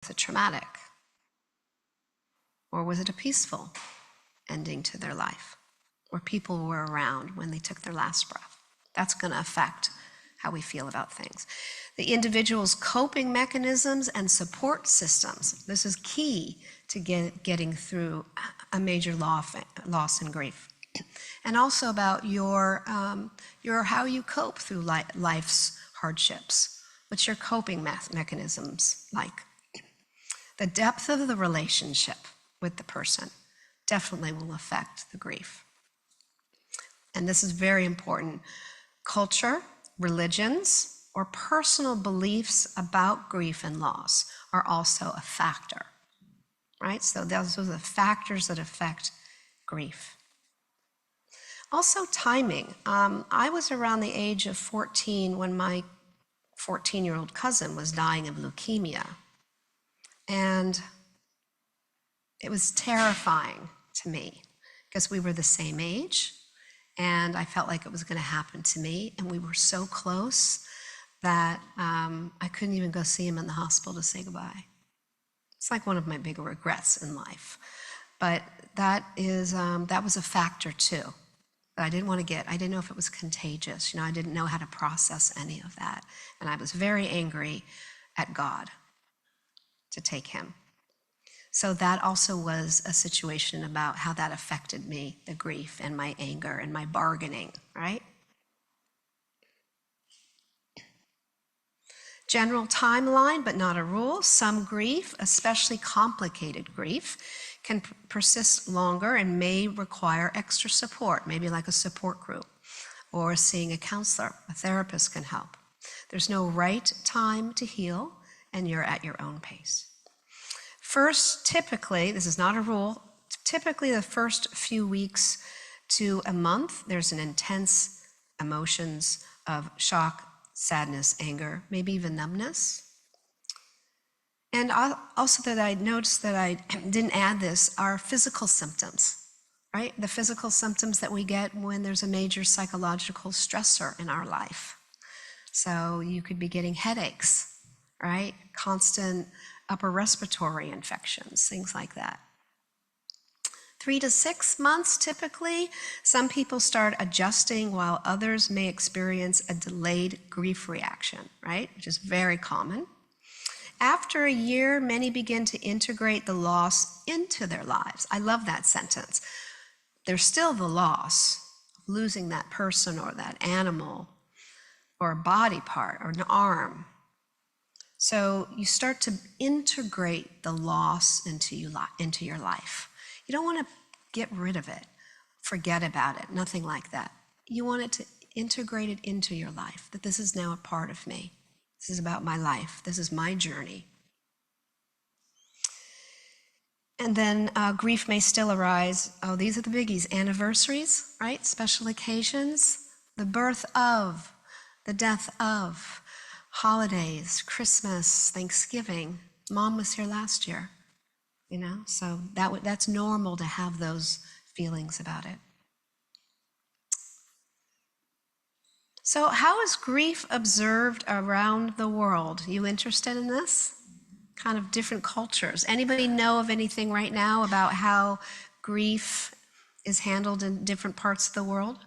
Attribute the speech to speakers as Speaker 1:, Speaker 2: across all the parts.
Speaker 1: it traumatic? Or was it a peaceful ending to their life, where people were around when they took their last breath? That's going to affect how we feel about things. The individual's coping mechanisms and support systems. This is key to getting through a major loss and grief. And also about your how you cope through life's hardships. What's your coping mechanisms like? The depth of the relationship with the person definitely will affect the grief. And this is very important. Culture, religions, or personal beliefs about grief and loss are also a factor, right? So those are the factors that affect grief. Also timing. I was around the age of 14 when my 14-year-old cousin was dying of leukemia. And it was terrifying to me because we were the same age and I felt like it was going to happen to me. And we were so close that I couldn't even go see him in the hospital to say goodbye. It's like one of my bigger regrets in life. But that was a factor too. That I didn't want to get. I didn't know if it was contagious. I didn't know how to process any of that. And I was very angry at God to take him. So that also was a situation about how that affected me, the grief and my anger and my bargaining, right? General timeline, but not a rule. Some grief, especially complicated grief, can persist longer and may require extra support, maybe like a support group or seeing a counselor. A therapist can help. There's no right time to heal, and you're at your own pace. First, typically, this is not a rule, typically the first few weeks to a month, there's an intense emotions of shock, sadness, anger, maybe even numbness. And also that I noticed that I didn't add this are physical symptoms, right? The physical symptoms that we get when there's a major psychological stressor in our life. So you could be getting headaches, right? Constant upper respiratory infections, things like that. 3 to 6 months typically. Some people start adjusting while others may experience a delayed grief reaction, right? Which is very common. After a year, many begin to integrate the loss into their lives. I love that sentence. There's still the loss of losing that person or that animal or a body part or an arm. So you start to integrate the loss into your life. You don't want to get rid of it, forget about it, nothing like that. You want it to integrate it into your life, that this is now a part of me. This is about my life. This is my journey. And then grief may still arise. Oh, these are the biggies. Anniversaries, right? Special occasions, the birth of, the death of, holidays, Christmas, Thanksgiving. Mom was here last year, so that's normal to have those feelings about it. So how is grief observed around the world? You interested in this? Kind of different cultures. Anybody know of anything right now about how grief is handled in different parts of the world?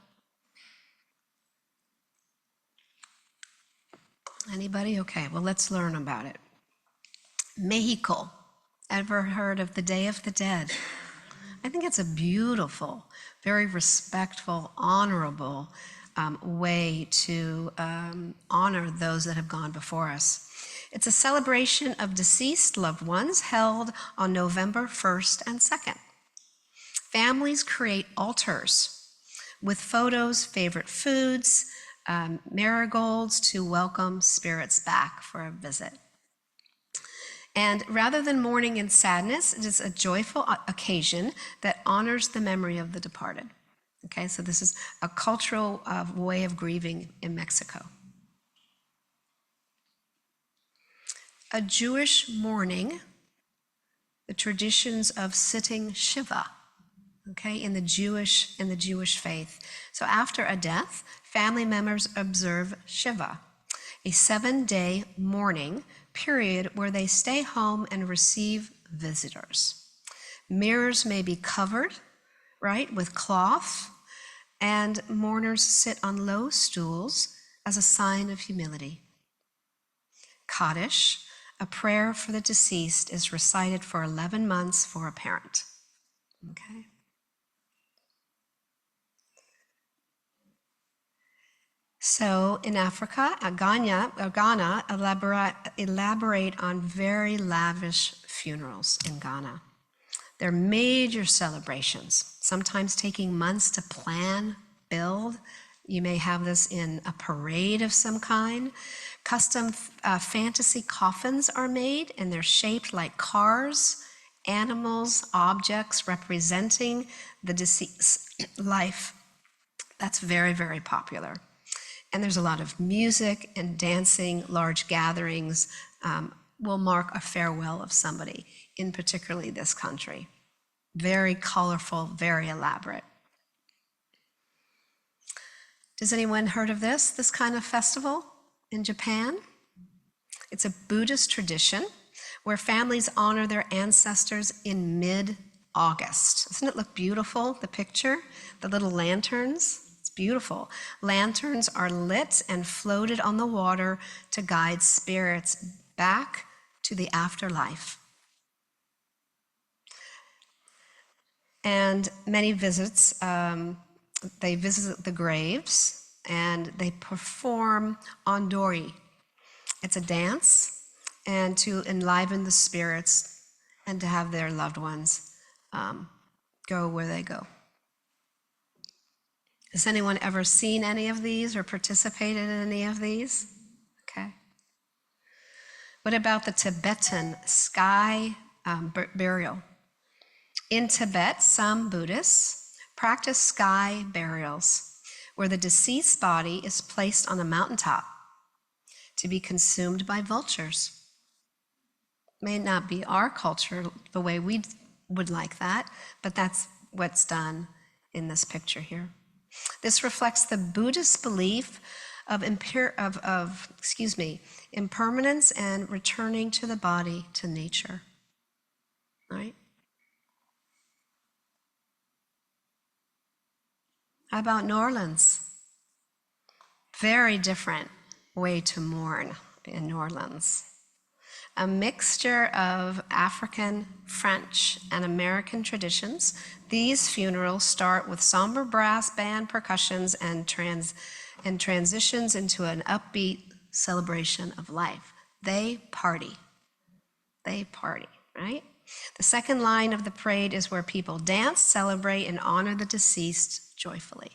Speaker 1: Anybody? Okay, well, let's learn about it. Mexico. Ever heard of the Day of the Dead? I think it's a beautiful, very respectful, honorable way to honor those that have gone before us. It's a celebration of deceased loved ones held on November 1st and 2nd. Families create altars with photos, favorite foods, marigolds to welcome spirits back for a visit. And rather than mourning in sadness, it is a joyful occasion that honors the memory of the departed. Okay, so this is a cultural way of grieving in Mexico. A Jewish mourning, the traditions of sitting Shiva, okay, in the Jewish faith. So after a death, family members observe Shiva, a 7-day mourning period where they stay home and receive visitors. Mirrors may be covered, right, with cloth, and mourners sit on low stools as a sign of humility. Kaddish, a prayer for the deceased, is recited for 11 months for a parent. Okay. So in Africa, Ghana elaborate on very lavish funerals in Ghana. They're major celebrations, sometimes taking months to plan, build. You may have this in a parade of some kind. Custom fantasy coffins are made, and they're shaped like cars, animals, objects representing the deceased life. That's very, very popular. And there's a lot of music and dancing. Large gatherings will mark a farewell of somebody, in particularly this country. Very colorful, very elaborate. Does anyone heard of this kind of festival in Japan? It's a Buddhist tradition where families honor their ancestors in mid-August. Doesn't it look beautiful, the picture? The little lanterns. Beautiful. Lanterns are lit and floated on the water to guide spirits back to the afterlife. And many visits, they visit the graves and they perform ondori. It's a dance and to enliven the spirits and to have their loved ones go where they go. Has anyone ever seen any of these or participated in any of these? Okay. What about the Tibetan sky burial? In Tibet, some Buddhists practice sky burials, where the deceased body is placed on a mountaintop to be consumed by vultures. May not be our culture the way we would like that, but that's what's done in this picture here. This reflects the Buddhist belief of impermanence and returning to the body, to nature. Right? How about New Orleans? Very different way to mourn in New Orleans. A mixture of African, French, and American traditions. These funerals start with somber brass band percussions and transitions into an upbeat celebration of life. They party. They party, right? The second line of the parade is where people dance, celebrate, and honor the deceased joyfully.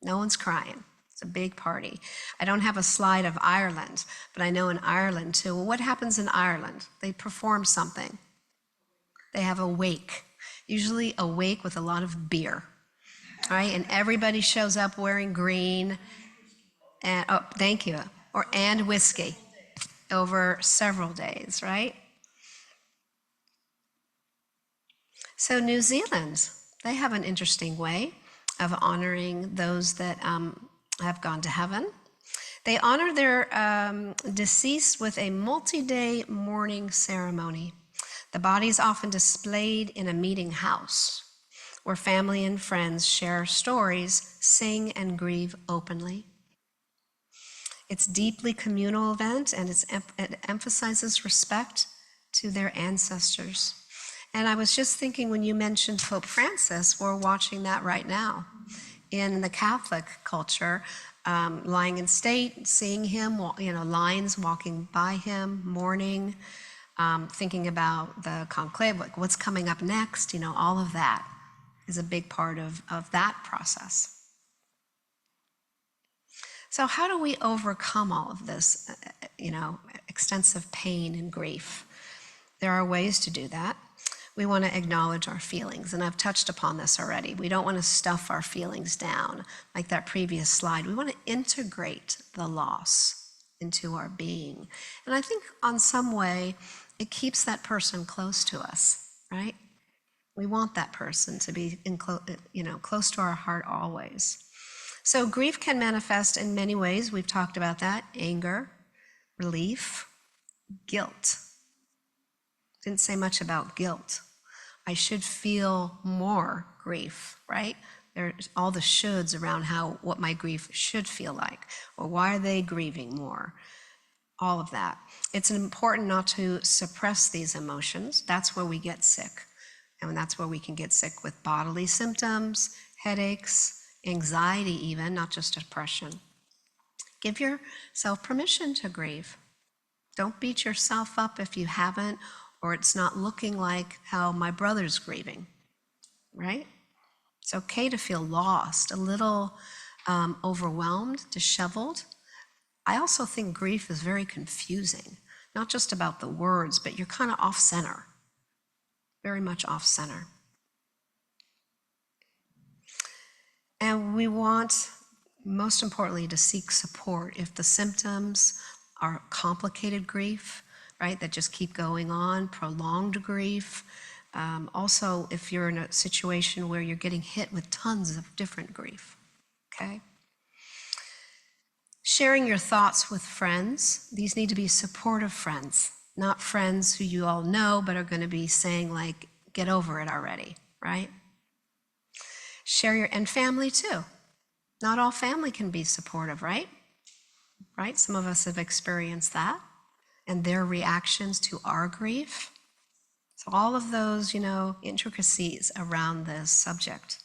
Speaker 1: No one's crying. It's a big party. I don't have a slide of Ireland, but I know in Ireland too. Well, what happens in Ireland? They perform something. They have a wake, usually a wake with a lot of beer, right? And everybody shows up wearing green, and thank you, and whiskey over several days, right? So New Zealand, they have an interesting way of honoring those that have gone to heaven. They honor their deceased with a multi-day mourning ceremony. The body is often displayed in a meeting house where family and friends share stories, sing, and grieve openly. It's a deeply communal event, and it emphasizes respect to their ancestors. And I was just thinking when you mentioned Pope Francis, we're watching that right now in the Catholic culture, lying in state, seeing him, lines walking by him, mourning, thinking about the conclave, like what's coming up next, all of that is a big part of that process. So how do we overcome all of this, extensive pain and grief? There are ways to do that. We want to acknowledge our feelings, and I've touched upon this already. We don't want to stuff our feelings down like that previous slide. We want to integrate the loss into our being. And I think on some way, it keeps that person close to us, right? We want that person to be close to our heart always. So grief can manifest in many ways. We've talked about that: anger, relief, Guilt. Didn't say much about guilt. I should feel more grief, right? There's all the shoulds around what my grief should feel like, or why are they grieving more? All of that. It's important not to suppress these emotions. That's where we get sick. And that's where we can get sick with bodily symptoms, headaches, anxiety even, not just depression. Give yourself permission to grieve. Don't beat yourself up if you haven't, or it's not looking like how my brother's grieving, right? It's okay to feel lost, a little overwhelmed, disheveled. I also think grief is very confusing, not just about the words, but you're kind of off center, very much off center. And we want, most importantly, to seek support if the symptoms are complicated grief, right, that just keep going on, prolonged grief. Also, if you're in a situation where you're getting hit with tons of different grief, okay? Sharing your thoughts with friends. These need to be supportive friends, not friends who you all know but are going to be saying like, get over it already, right? And family too. Not all family can be supportive, right? Right? Some of us have experienced that and their reactions to our grief. So all of those, intricacies around this subject.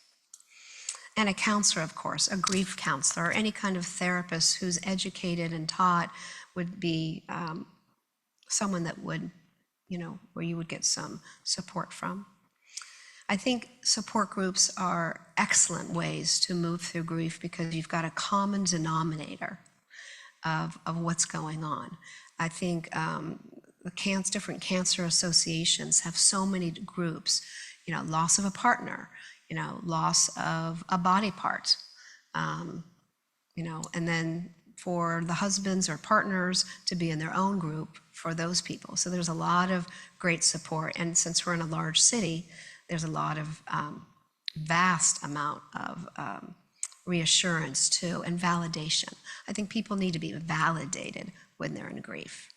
Speaker 1: And a counselor, of course, a grief counselor, or any kind of therapist who's educated and taught would be someone that would, where you would get some support from. I think support groups are excellent ways to move through grief because you've got a common denominator of what's going on. I think different cancer associations have so many groups, loss of a partner, loss of a body part, and then for the husbands or partners to be in their own group for those people. So there's a lot of great support. And since we're in a large city, there's a lot of vast amount of reassurance too, and validation. I think people need to be validated when they're in grief.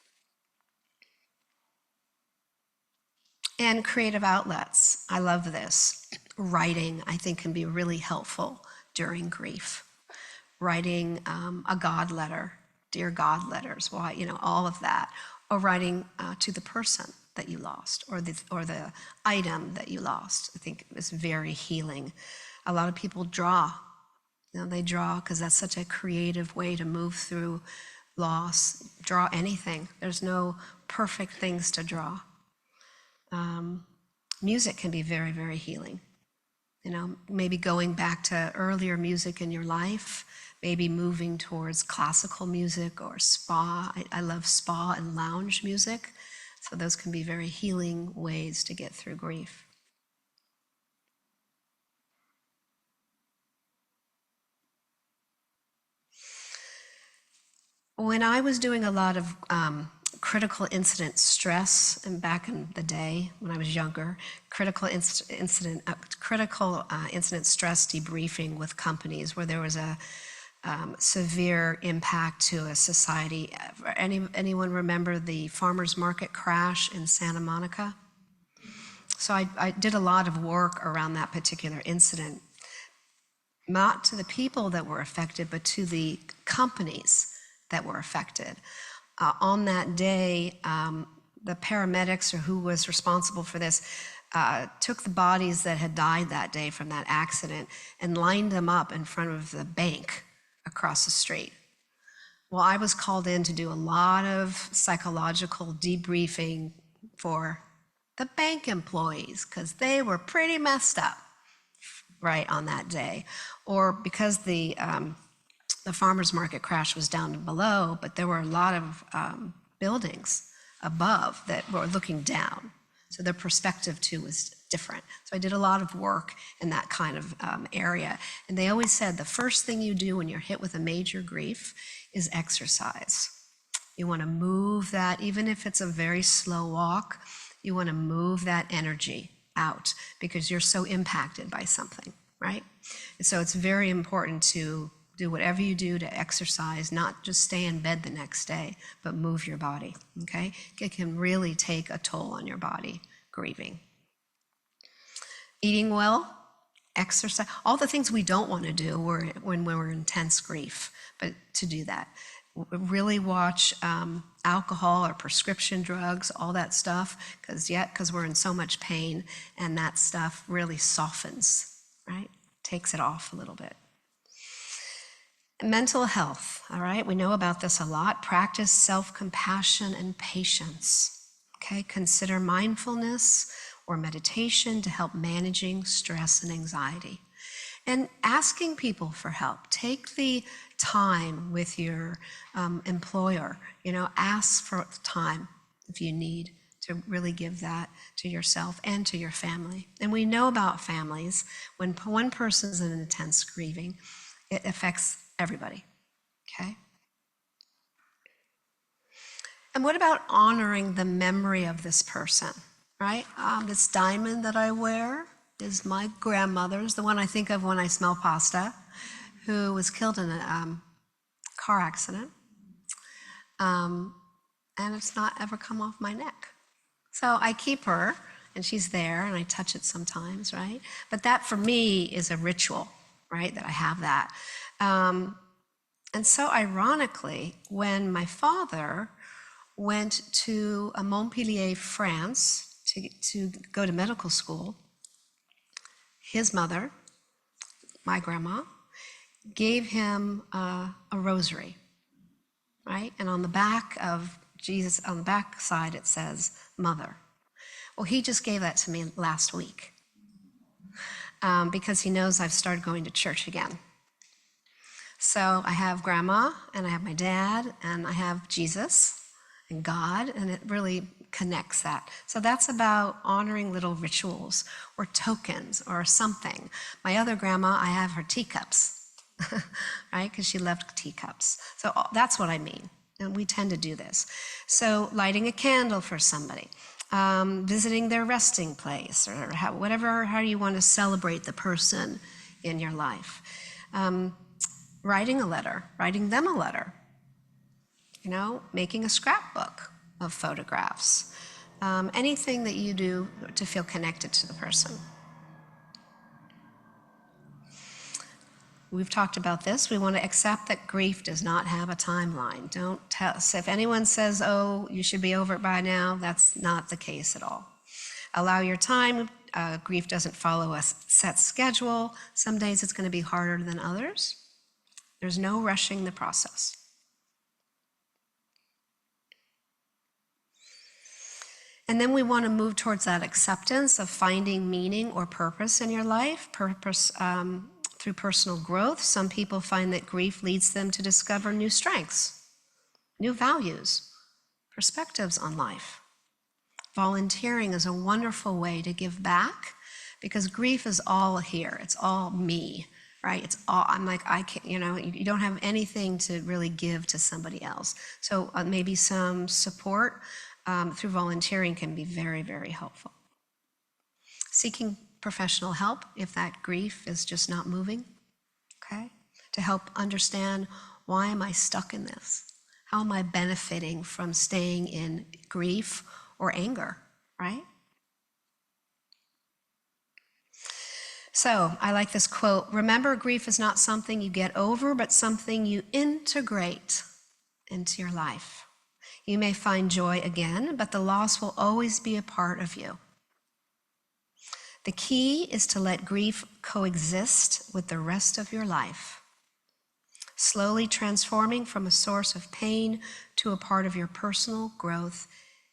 Speaker 1: And creative outlets. I love this. Writing, I think, can be really helpful during grief. Writing a God letter, dear God letters, all of that. Or writing to the person that you lost, or the item that you lost. I think is very healing. A lot of people draw. They draw because that's such a creative way to move through loss. Draw anything. There's no perfect things to draw. Music can be very, very healing. Maybe going back to earlier music in your life, maybe moving towards classical music or spa. I love spa and lounge music. So those can be very healing ways to get through grief. When I was doing a lot of critical incident stress, and back in the day when I was younger, critical incident stress debriefing with companies where there was a severe impact to a society. Anyone remember the farmers market crash in Santa Monica? So I did a lot of work around that particular incident, not to the people that were affected, but to the companies that were affected. On that day, the paramedics, or who was responsible for this, took the bodies that had died that day from that accident and lined them up in front of the bank across the street. Well, I was called in to do a lot of psychological debriefing for the bank employees because they were pretty messed up right on that day. Or because the farmers market crash was down below, but there were a lot of buildings above that were looking down. So their perspective too was different. So I did a lot of work in that kind of area. And they always said the first thing you do when you're hit with a major grief is exercise. You want to move that, even if it's a very slow walk, you want to move that energy out because you're so impacted by something, right? And so it's very important to Do whatever you do to exercise, not just stay in bed the next day, but move your body, okay? It can really take a toll on your body, grieving. Eating well, exercise, all the things we don't want to do when we're in intense grief, but to do that. Really watch alcohol or prescription drugs, all that stuff, because we're in so much pain, and that stuff really softens, right? Takes it off a little bit. Mental health, all right? We know about this a lot. Practice self-compassion and patience, okay? Consider mindfulness or meditation to help managing stress and anxiety. And asking people for help. Take the time with your employer, ask for time if you need to really give that to yourself and to your family. And we know about families, when one person's in intense grieving, it affects everybody, okay? And what about honoring the memory of this person, right? This diamond that I wear is my grandmother's, the one I think of when I smell pasta, who was killed in a car accident. And it's not ever come off my neck. So I keep her, and she's there, and I touch it sometimes, right? But that for me is a ritual, right, that I have that. And so ironically, when my father went to Montpellier, France, to go to medical school, his mother, my grandma, gave him a rosary, right? And on the back of Jesus, on the back side, it says, Mother. Well, he just gave that to me last week because he knows I've started going to church again. So I have grandma, and I have my dad, and I have Jesus and God, and it really connects that. So that's about honoring little rituals or tokens or something. My other grandma, I have her teacups, right? Because she loved teacups. So that's what I mean, and we tend to do this. So lighting a candle for somebody, visiting their resting place, or how you want to celebrate the person in your life. Writing them a letter, making a scrapbook of photographs, anything that you do to feel connected to the person. We've talked about this. We want to accept that grief does not have a timeline. Don't tell us. If anyone says, oh, you should be over it by now, that's not the case at all. Allow your time. Grief doesn't follow a set schedule. Some days it's going to be harder than others. There's no rushing the process. And then we want to move towards that acceptance of finding meaning or purpose in your life, through personal growth. Some people find that grief leads them to discover new strengths, new values, perspectives on life. Volunteering is a wonderful way to give back, because grief is all here. It's all me, right? It's all, I'm like, I can't, you don't have anything to really give to somebody else. So maybe some support through volunteering can be very, very helpful. Seeking professional help if that grief is just not moving, okay? To help understand, why am I stuck in this? How am I benefiting from staying in grief or anger, right? So I like this quote: remember, grief is not something you get over, but something you integrate into your life. You may find joy again, but the loss will always be a part of you. The key is to let grief coexist with the rest of your life, slowly transforming from a source of pain to a part of your personal growth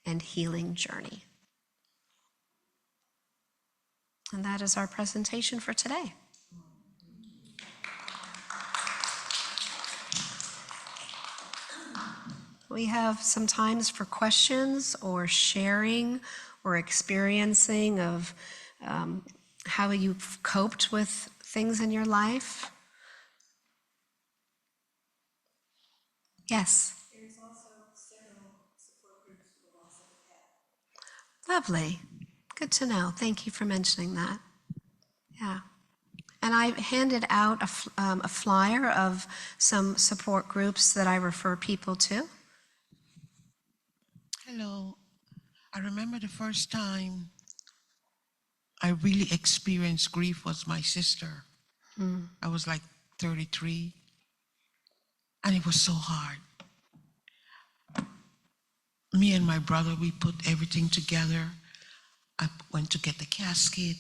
Speaker 1: and healing journey. And that is our presentation for today. We have some times for questions or sharing or experiencing of how you've coped with things in your life. Yes.
Speaker 2: There's also several support groups for the loss of a pet.
Speaker 1: Lovely. Good to know. Thank you for mentioning that. Yeah. And I handed out a flyer of some support groups that I refer people to.
Speaker 3: Hello. I remember the first time I really experienced grief was my sister. I was like 33, and it was so hard. Me and my brother, we put everything together. I went to get the casket.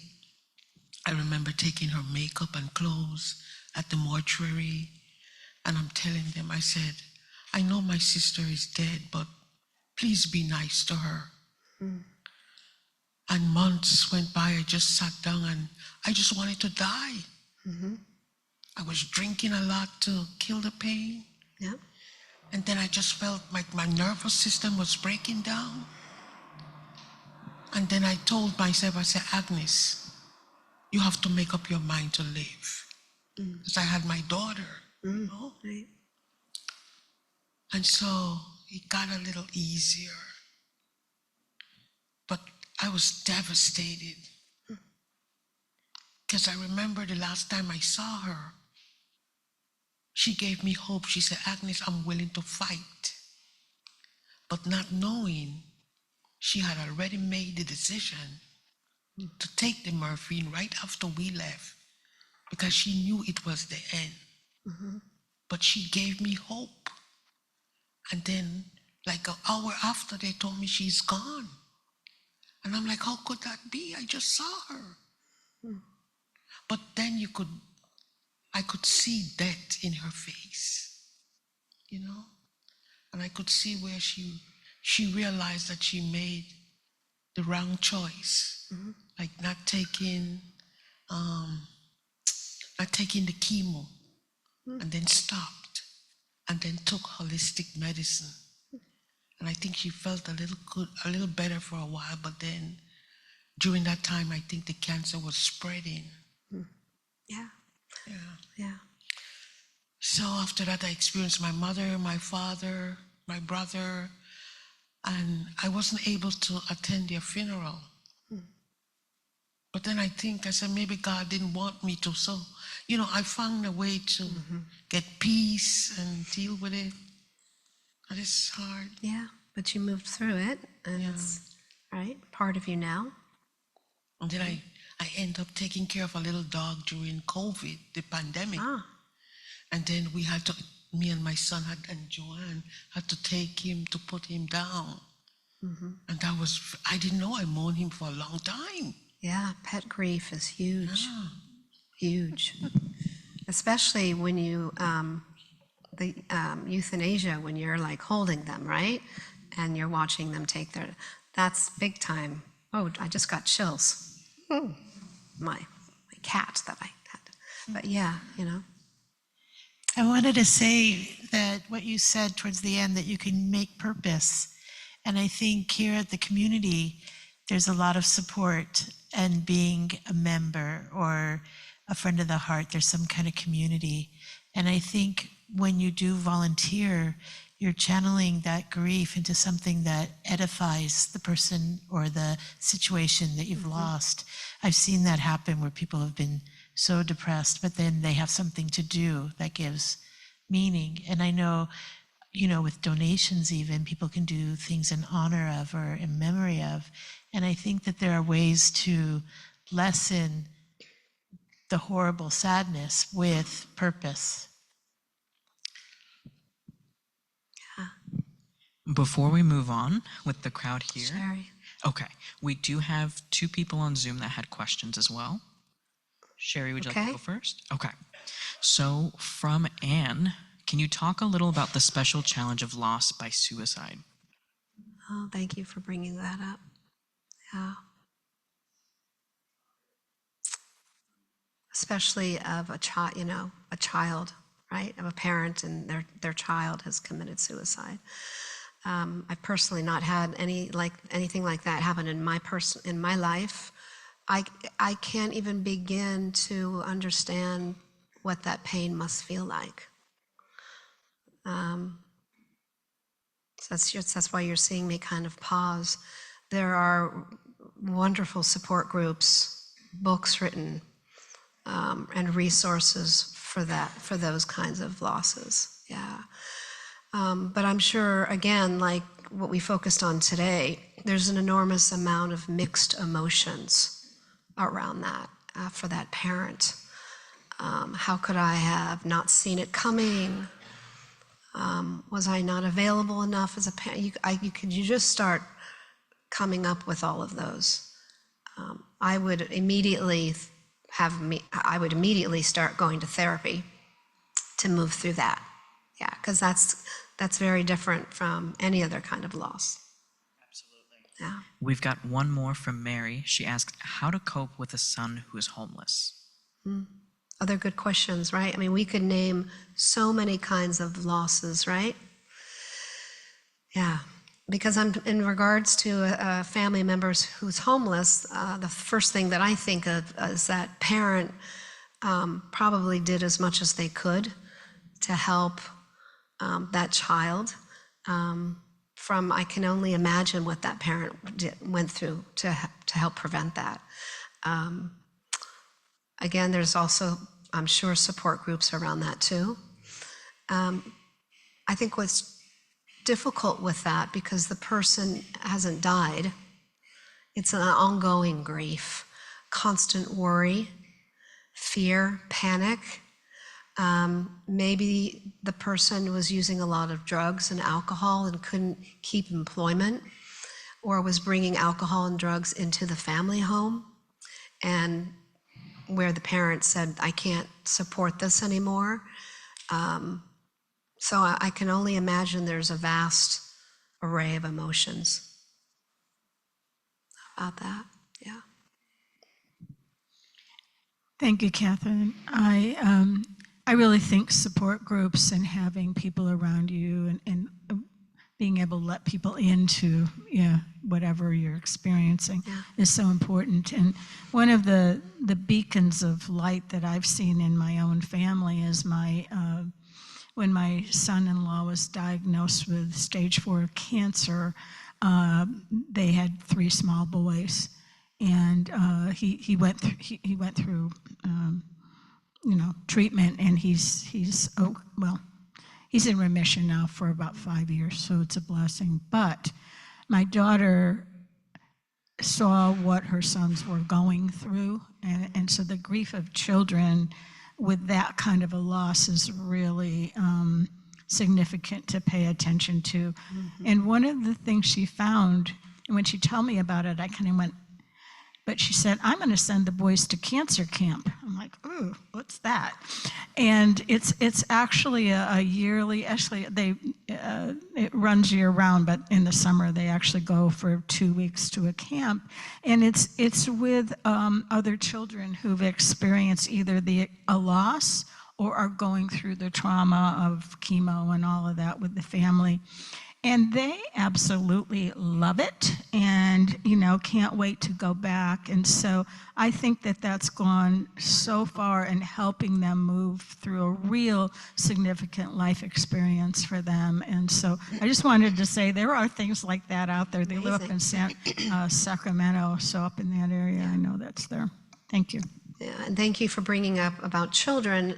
Speaker 3: I remember taking her makeup and clothes at the mortuary, and I'm telling them, I said, I know my sister is dead, but please be nice to her. And months went by, I just sat down and I just wanted to die. I was drinking a lot to kill the pain.
Speaker 1: Yeah.
Speaker 3: And then I just felt like my nervous system was breaking down. And then I told myself, I said, Agnes, you have to make up your mind to live. Because I had my daughter, you know?
Speaker 1: Right.
Speaker 3: And so it got a little easier. But I was devastated. Because I remember the last time I saw her, she gave me hope. She said, Agnes, I'm willing to fight. But not knowing she had already made the decision to take the morphine right after we left because she knew it was the end. But she gave me hope. And then, like an hour after, they told me she's gone. And I'm like, how could that be? I just saw her. But then I could see death in her face, you know? And I could see where she realized that she made the wrong choice, like not taking the chemo, and then stopped, and then took holistic medicine. And I think she felt a little better for a while, but then during that time, I think the cancer was spreading.
Speaker 1: Yeah.
Speaker 3: Yeah.
Speaker 1: Yeah.
Speaker 3: So after that, I experienced my mother, my father, my brother, and I wasn't able to attend their funeral. But then I said, maybe God didn't want me to. So, I found a way to get peace and deal with it. But it's hard.
Speaker 1: Yeah. But you moved through it, and it's right part of you now.
Speaker 3: And then I end up taking care of a little dog during COVID, the pandemic. And then me and my son and Joanne had to take him to put him down. And I didn't know I mourned him for a long time.
Speaker 1: Yeah, pet grief is huge. Huge. Especially when you, the euthanasia, when you're like holding them, right? And you're watching them that's big time. Oh, I just got chills. My cat that I had. But yeah,
Speaker 4: I wanted to say that what you said towards the end, that you can make purpose. And I think here at the community, there's a lot of support, and being a member or a friend of the heart, there's some kind of community. And I think when you do volunteer, you're channeling that grief into something that edifies the person or the situation that you've lost. I've seen that happen where people have been so depressed, but then they have something to do that gives meaning. And I know, with donations even, people can do things in honor of or in memory of. And I think that there are ways to lessen the horrible sadness with purpose.
Speaker 5: Before we move on with the crowd here,
Speaker 1: Sherry.
Speaker 5: okay, we do have 2 people on Zoom that had questions as well. Sherry, would you like to go first? Okay. So from Anne, can you talk a little about the special challenge of loss by suicide?
Speaker 1: Oh, thank you for bringing that up. Yeah. Especially of a child, right? Of a parent and their child has committed suicide. I've personally not had anything like that happen in my life. I can't even begin to understand what that pain must feel like. So that's why you're seeing me kind of pause. There are wonderful support groups, books written, and resources for that, for those kinds of losses. Yeah. But I'm sure, again, like what we focused on today, there's an enormous amount of mixed emotions around that for that parent. How could I have not seen it coming? Was I not available enough as a parent? You just start coming up with all of those. I would immediately start going to therapy to move through that. Yeah, because that's very different from any other kind of loss.
Speaker 5: Absolutely.
Speaker 1: Yeah.
Speaker 5: We've got one more from Mary. She asks how to cope with a son who is homeless.
Speaker 1: Other good questions, right? I mean, we could name so many kinds of losses, right? Yeah, because I'm in regards to a family member who's homeless, the first thing that I think of is that parent probably did as much as they could to help that child. I can only imagine what that parent went through to help prevent that. Again, there's also, I'm sure, support groups around that too. I think what's difficult with that, because the person hasn't died, it's an ongoing grief, constant worry, fear, panic. Maybe the person was using a lot of drugs and alcohol and couldn't keep employment, or was bringing alcohol and drugs into the family home, and where the parent said, I can't support this anymore. So I can only imagine there's a vast array of emotions about that. Yeah.
Speaker 6: Thank you, Catherine. I really think support groups and having people around you and being able to let people into whatever you're experiencing is so important. And one of the beacons of light that I've seen in my own family is when my son-in-law was diagnosed with stage 4 cancer. They had 3 small boys, and he went through treatment, and he's in remission now for about 5 years, so it's a blessing. But my daughter saw what her sons were going through, and so the grief of children with that kind of a loss is really significant to pay attention to. And one of the things she found, and when she told me about it, I kind of went, but she said, I'm going to send the boys to cancer camp. I'm like, ooh, what's that? And it's actually a yearly, it runs year round, but in the summer they actually go for 2 weeks to a camp. And it's with other children who've experienced either a loss or are going through the trauma of chemo and all of that with the family. And they absolutely love it and, can't wait to go back. And so I think that that's gone so far in helping them move through a real significant life experience for them. And so I just wanted to say there are things like that out there. They live up in Sacramento, so up in that area, I know that's there. Thank you.
Speaker 1: Yeah, and thank you for bringing up about children.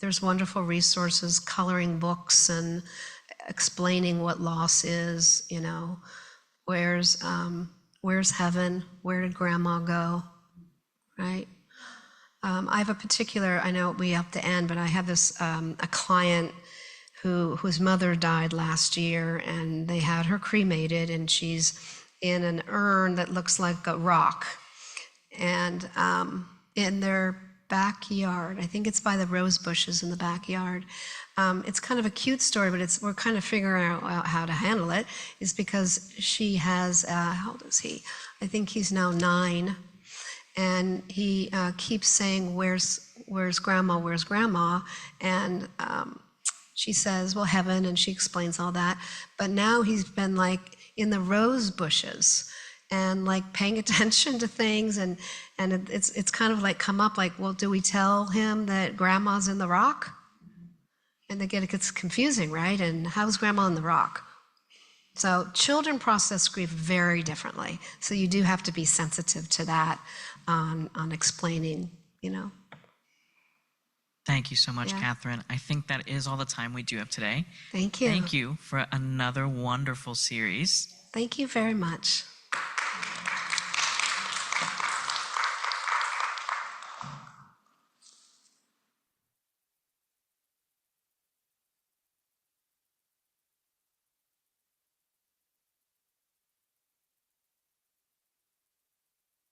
Speaker 1: There's wonderful resources, coloring books and explaining what loss is, where's heaven, where did grandma go, right? I have a particular, I know we have to end, but I have this, a client whose mother died last year, and they had her cremated, and she's in an urn that looks like a rock. And in their backyard, I think it's by the rose bushes in the backyard. It's kind of a cute story, but we're kind of figuring out how to handle it, is because she has, how old is he? I think he's now 9. And he keeps saying, where's grandma, where's grandma? And she says, well, heaven, and she explains all that. But now he's been like in the rose bushes and like paying attention to things, and it's kind of like come up like, well, do we tell him that grandma's in the rock? And it gets confusing, right? And how's grandma in the rock? So children process grief very differently. So you do have to be sensitive to that on explaining,
Speaker 5: Thank you so much,
Speaker 1: Yeah.
Speaker 5: Catherine. I think that is all the time we do have today.
Speaker 1: Thank you.
Speaker 5: Thank you for another wonderful series.
Speaker 1: Thank you very much.